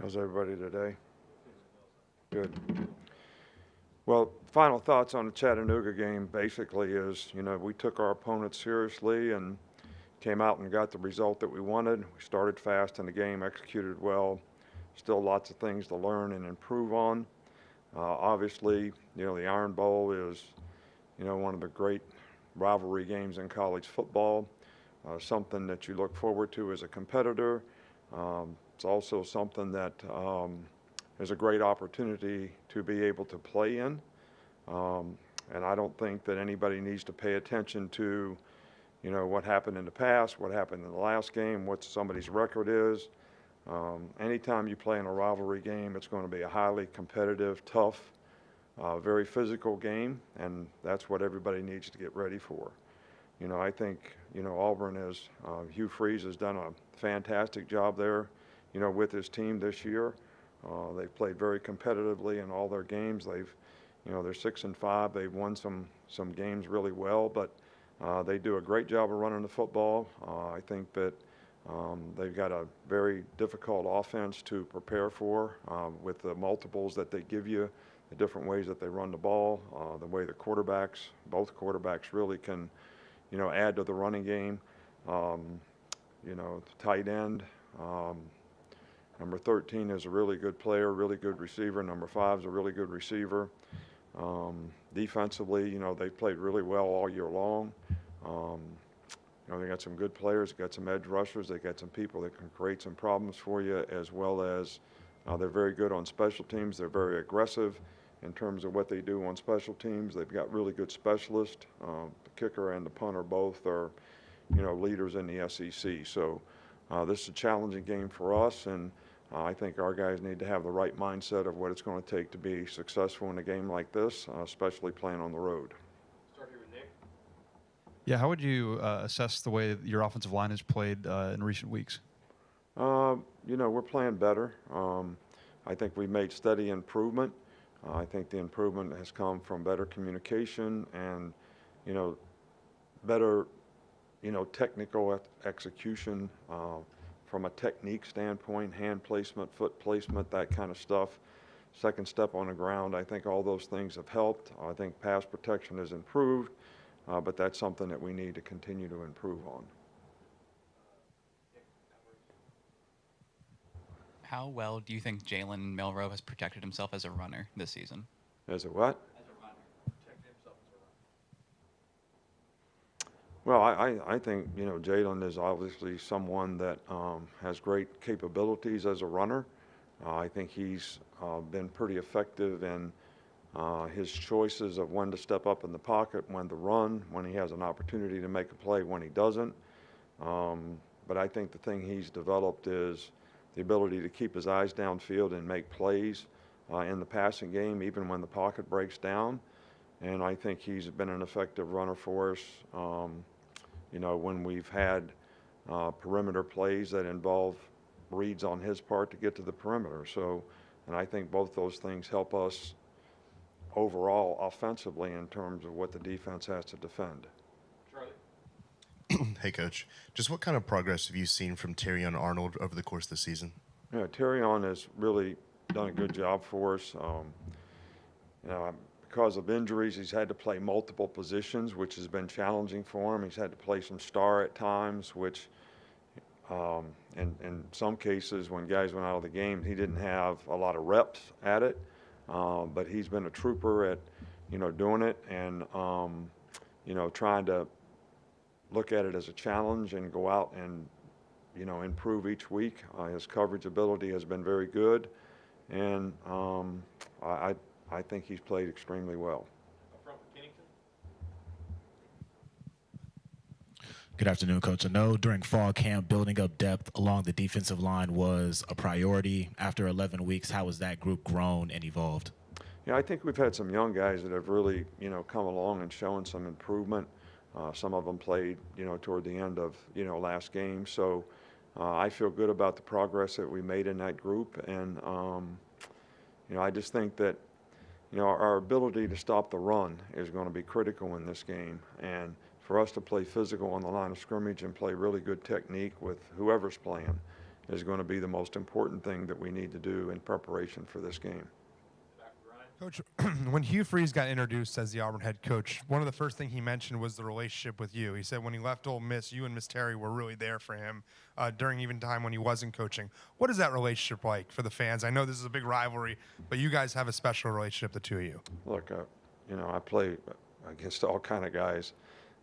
How's everybody today? Good. Well, final thoughts on the Chattanooga game basically is, we took our opponents seriously and came out and got the result that we wanted. We started fast in the game, executed well. Still lots of things to learn and improve on. Obviously, the Iron Bowl is, one of the great rivalry games in college football. Something that you look forward to as a competitor. It's also something that is a great opportunity to be able to play in. Um, and I don't think that anybody needs to pay attention to, what happened in the past, what happened in the last game, what somebody's record is. Anytime you play in a rivalry game, it's going to be a highly competitive, tough, very physical game, and that's what everybody needs to get ready for. I think, Auburn is, Hugh Freeze has done a fantastic job there, with his team this year. They've played very competitively in all their games. They're 6-5. They've won some games really well, but they do a great job of running the football. I think that they've got a very difficult offense to prepare for with the multiples that they give you, the different ways that they run the ball, the way the both quarterbacks really can, add to the running game. The tight end. Number 13 is a really good player, really good receiver. Number 5 is a really good receiver. Defensively, they've played really well all year long. They got some good players, they got some edge rushers, they got some people that can create some problems for you, as well as they're very good on special teams. They're very aggressive in terms of what they do on special teams. They've got really good specialists. The kicker and the punter both are, leaders in the SEC. So this is a challenging game for us, and I think our guys need to have the right mindset of what it's going to take to be successful in a game like this, especially playing on the road. Start here with Nick. Yeah, how would you assess the way your offensive line has played in recent weeks? We're playing better. I think we made steady improvement. I think the improvement has come from better communication and, better, technical execution from a technique standpoint, hand placement, foot placement, that kind of stuff. Second step on the ground, I think all those things have helped. I think pass protection has improved, but that's something that we need to continue to improve on. How well do you think Jalen Milroe has protected himself as a runner this season? As a what? As a runner, protect himself as a Well, runner. I think, Jalen is obviously someone that has great capabilities as a runner. I think he's been pretty effective in his choices of when to step up in the pocket, when to run, when he has an opportunity to make a play, when he doesn't. But I think the thing he's developed is the ability to keep his eyes downfield and make plays in the passing game, even when the pocket breaks down. And I think he's been an effective runner for us. When we've had perimeter plays that involve reads on his part to get to the perimeter. So, and I think both those things help us overall offensively in terms of what the defense has to defend. Charlie. Hey, Coach. Just what kind of progress have you seen from Terrion Arnold over the course of the season? Terrion has really done a good job for us. Because of injuries, he's had to play multiple positions, which has been challenging for him. He's had to play some star at times, which in some cases when guys went out of the game, he didn't have a lot of reps at it. But he's been a trooper at, doing it and, trying to look at it as a challenge and go out and, improve each week. His coverage ability has been very good, and I think he's played extremely well. Up front with Kennington. Good afternoon, Coach. I know during fall camp, building up depth along the defensive line was a priority. After 11 weeks, how has that group grown and evolved? Yeah, I think we've had some young guys that have really, come along and shown some improvement. Some of them played, toward the end of, last game. So I feel good about the progress that we made in that group. And, I just think that, our ability to stop the run is going to be critical in this game. And for us to play physical on the line of scrimmage and play really good technique with whoever's playing is going to be the most important thing that we need to do in preparation for this game. Coach, when Hugh Freeze got introduced as the Auburn head coach, one of the first things he mentioned was the relationship with you. He said when he left Ole Miss, you and Miss Terry were really there for him during even time when he wasn't coaching. What is that relationship like for the fans? I know this is a big rivalry, but you guys have a special relationship, the two of you. Look, I play against all kind of guys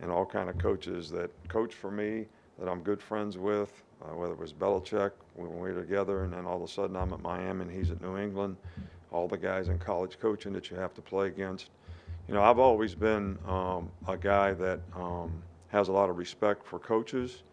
and all kind of coaches that coach for me, that I'm good friends with, whether it was Belichick when we were together, and then all of a sudden I'm at Miami and he's at New England. All the guys in college coaching that you have to play against. I've always been a guy that has a lot of respect for coaches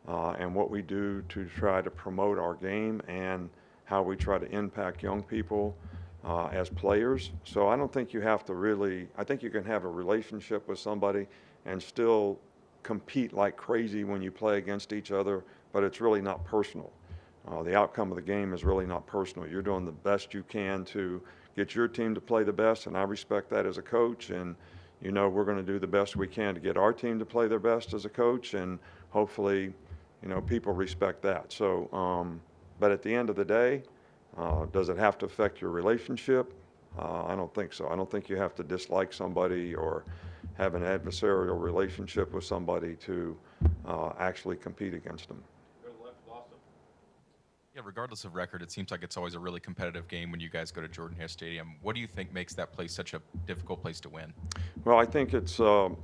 and what we do to try to promote our game and how we try to impact young people as players. So I don't think you have to really, I think you can have a relationship with somebody and still compete like crazy when you play against each other, but it's really not personal. The outcome of the game is really not personal. You're doing the best you can to get your team to play the best, and I respect that as a coach. And, we're going to do the best we can to get our team to play their best as a coach, and hopefully, people respect that. So, but at the end of the day, does it have to affect your relationship? I don't think so. I don't think you have to dislike somebody or have an adversarial relationship with somebody to actually compete against them. Yeah, regardless of record, it seems like it's always a really competitive game when you guys go to Jordan-Hare Stadium. What do you think makes that place such a difficult place to win? Well, I think it's, if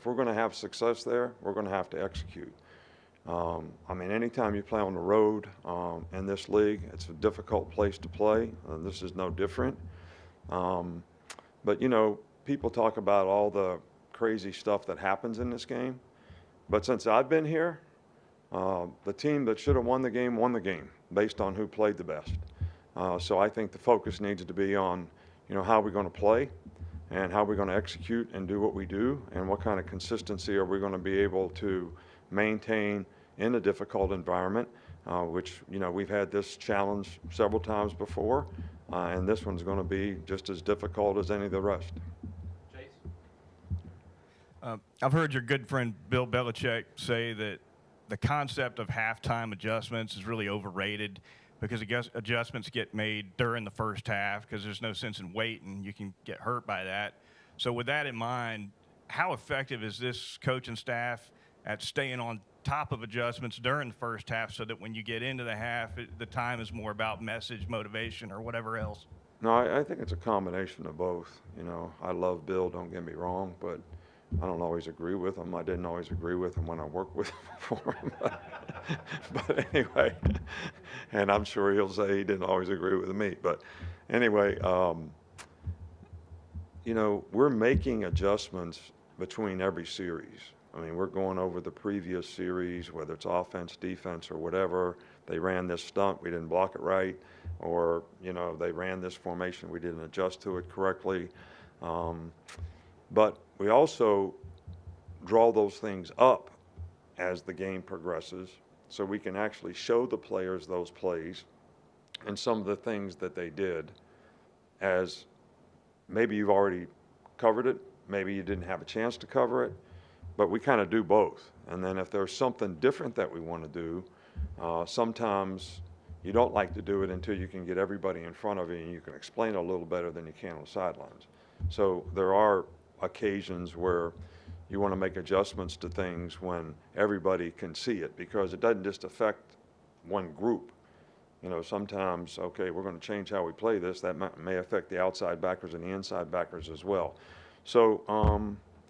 we're going to have success there, we're going to have to execute. Anytime you play on the road in this league, it's a difficult place to play. This is no different. But, people talk about all the crazy stuff that happens in this game. But since I've been here, the team that should have won the game based on who played the best. So I think the focus needs to be on, how we're going to play and how we're going to execute and do what we do and what kind of consistency are we going to be able to maintain in a difficult environment, which, we've had this challenge several times before, and this one's going to be just as difficult as any of the rest. I've heard your good friend Bill Belichick say that the concept of halftime adjustments is really overrated because adjustments get made during the first half because there's no sense in waiting. You can get hurt by that. So with that in mind, how effective is this coaching staff at staying on top of adjustments during the first half so that when you get into the half, the time is more about message, motivation, or whatever else? No, I think it's a combination of both. I love Bill, don't get me wrong, but I don't always agree with him. I didn't always agree with him when I worked with him before. But anyway, and I'm sure he'll say he didn't always agree with me. But anyway, we're making adjustments between every series. We're going over the previous series, whether it's offense, defense, or whatever. They ran this stunt, we didn't block it right, or, they ran this formation, we didn't adjust to it correctly. But we also draw those things up as the game progresses so we can actually show the players those plays and some of the things that they did as maybe you've already covered it, maybe you didn't have a chance to cover it, but we kind of do both. And then if there's something different that we want to do, sometimes you don't like to do it until you can get everybody in front of you and you can explain it a little better than you can on the sidelines. So there are occasions where you want to make adjustments to things when everybody can see it because it doesn't just affect one group. Sometimes, okay, we're going to change how we play this. That may affect the outside backers and the inside backers as well. So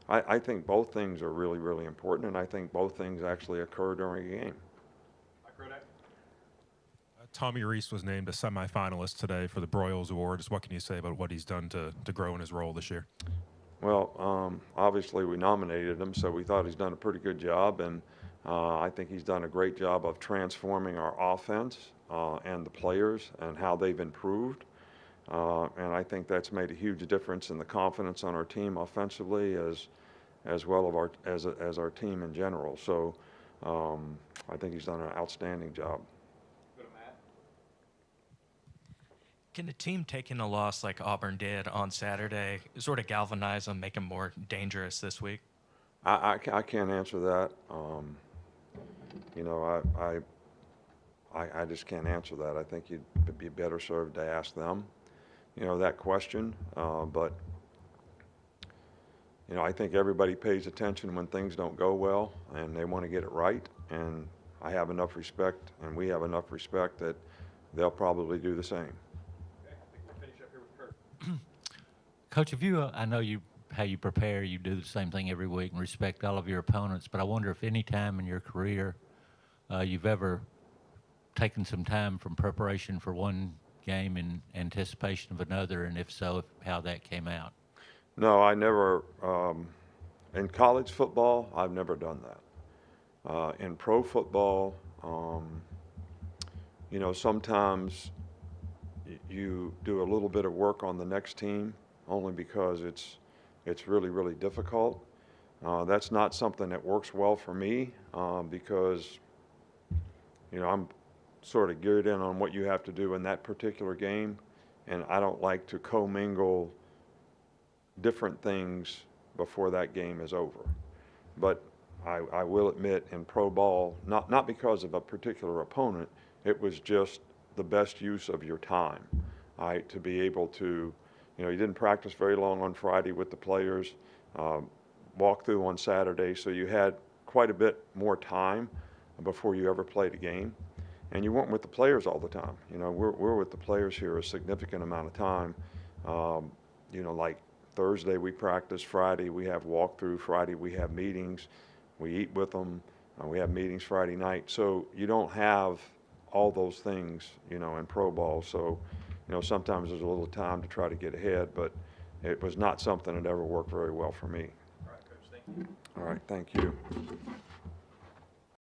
I think both things are really, really important, and I think both things actually occur during a game. Tommy Reese was named a semifinalist today for the Broyles Awards. What can you say about what he's done to grow in his role this year? Well, obviously we nominated him, so we thought he's done a pretty good job, and I think he's done a great job of transforming our offense and the players and how they've improved. And I think that's made a huge difference in the confidence on our team offensively as well as our team in general. So I think he's done an outstanding job. Can a team taking a loss like Auburn did on Saturday sort of galvanize them, make them more dangerous this week? I can't answer that. You know, I just can't answer that. I think you'd be better served to ask them, you know, that question. But, you know, I think everybody pays attention when things don't go well and they want to get it right. And I have enough respect, and we have enough respect that they'll probably do the same. Okay, I think we'll finish up here with Kurt. Coach, if you, I know how you prepare, you do the same thing every week and respect all of your opponents, but I wonder if any time in your career you've ever taken some time from preparation for one game in anticipation of another, and if so, how that came out. No, I never, in college football, I've never done that. In pro football, you know, sometimes you do a little bit of work on the next team only because it's really, really difficult. That's not something that works well for me because, you know, I'm sort of geared in on what you have to do in that particular game, and I don't like to commingle different things before that game is over. But I will admit, in pro ball, not because of a particular opponent, it was just the best use of your time. To be able to, you know, you didn't practice very long on Friday with the players, walk through on Saturday, so you had quite a bit more time before you ever played a game. And you weren't with the players all the time. You know, we're with the players here a significant amount of time. You know, like Thursday we practice, Friday we have walkthrough, Friday we have meetings, we eat with them, we have meetings Friday night. So you don't have all those things, you know, in pro ball. So, you know, sometimes there's a little time to try to get ahead, but it was not something that ever worked very well for me. All right, Coach, thank you. All right, thank you.